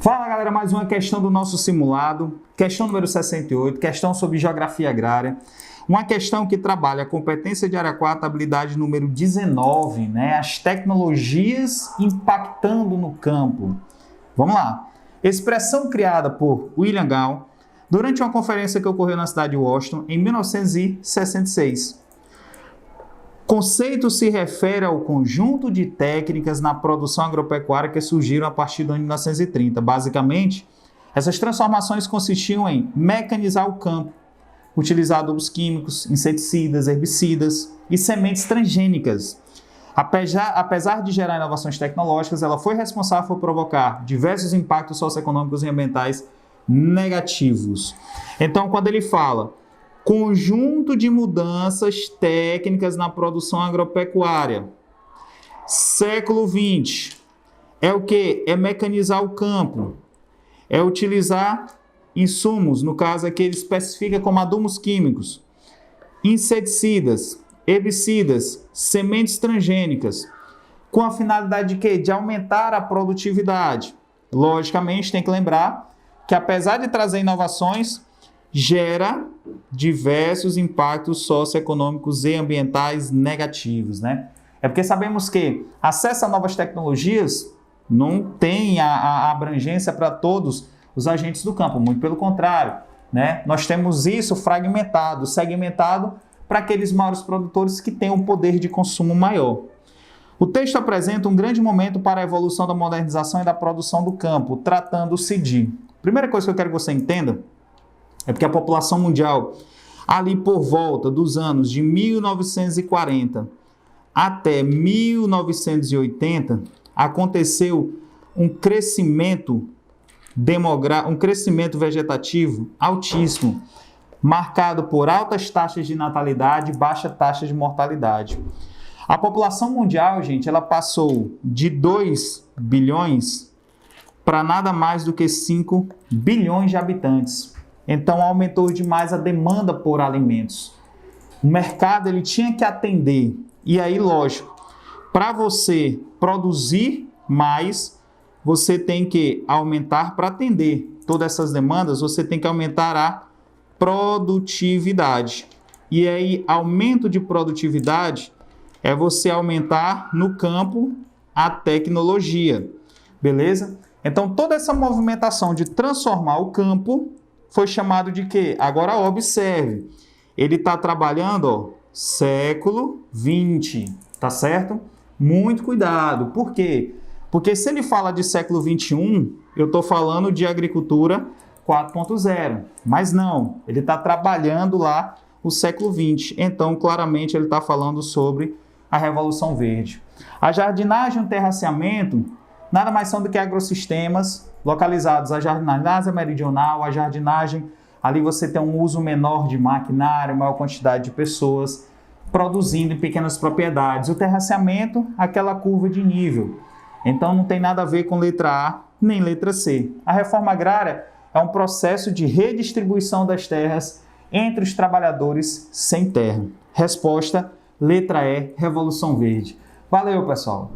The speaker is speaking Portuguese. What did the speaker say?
Fala galera, mais uma questão do nosso simulado, questão número 68, questão sobre geografia agrária. Uma questão que trabalha a competência de área 4, habilidade número 19, né? As tecnologias impactando no campo. Vamos lá. Expressão criada por William Gall durante uma conferência que ocorreu na cidade de Washington em 1966. Conceito se refere ao conjunto de técnicas na produção agropecuária que surgiram a partir do ano de 1930. Basicamente, essas transformações consistiam em mecanizar o campo, utilizar adubos químicos, inseticidas, herbicidas e sementes transgênicas. Apesar de gerar inovações tecnológicas, ela foi responsável por provocar diversos impactos socioeconômicos e ambientais negativos. Então, quando ele fala conjunto de mudanças técnicas na produção agropecuária, século XX, é o que? É mecanizar o campo, é utilizar insumos, no caso aqui ele especifica como adubos químicos, inseticidas, herbicidas, sementes transgênicas, com a finalidade de quê? De aumentar a produtividade. Logicamente, tem que lembrar que apesar de trazer inovações, gera diversos impactos socioeconômicos e ambientais negativos, né? É porque sabemos que acesso a novas tecnologias não tem a abrangência para todos os agentes do campo, muito pelo contrário, né? Nós temos isso fragmentado, segmentado para aqueles maiores produtores que têm um poder de consumo maior. O texto apresenta um grande momento para a evolução da modernização e da produção do campo, tratando-se de... Primeira coisa que eu quero que você entenda é porque a população mundial, ali por volta dos anos de 1940 até 1980, aconteceu um crescimento vegetativo altíssimo, marcado por altas taxas de natalidade e baixa taxa de mortalidade. A população mundial, gente, ela passou de 2 bilhões para nada mais do que 5 bilhões de habitantes. Então aumentou demais a demanda por alimentos. O mercado ele tinha que atender. E aí, lógico, para você produzir mais, você tem que aumentar para atender todas essas demandas, você tem que aumentar a produtividade. E aí, aumento de produtividade é você aumentar no campo a tecnologia. Beleza? Então, toda essa movimentação de transformar o campo foi chamado de quê? Agora observe, ele está trabalhando, ó, século XX, tá certo? Muito cuidado, por quê? Porque se ele fala de século XXI, eu estou falando de agricultura 4.0, mas não, ele está trabalhando lá o século XX, então claramente ele está falando sobre a Revolução Verde. A jardinagem e o terraceamento nada mais são do que agrossistemas localizados a jardinagem na Ásia Meridional, a jardinagem, ali você tem um uso menor de maquinário, maior quantidade de pessoas produzindo em pequenas propriedades. O terraceamento, aquela curva de nível. Então não tem nada a ver com letra A nem letra C. A reforma agrária é um processo de redistribuição das terras entre os trabalhadores sem terra. Resposta, letra E, Revolução Verde. Valeu, pessoal!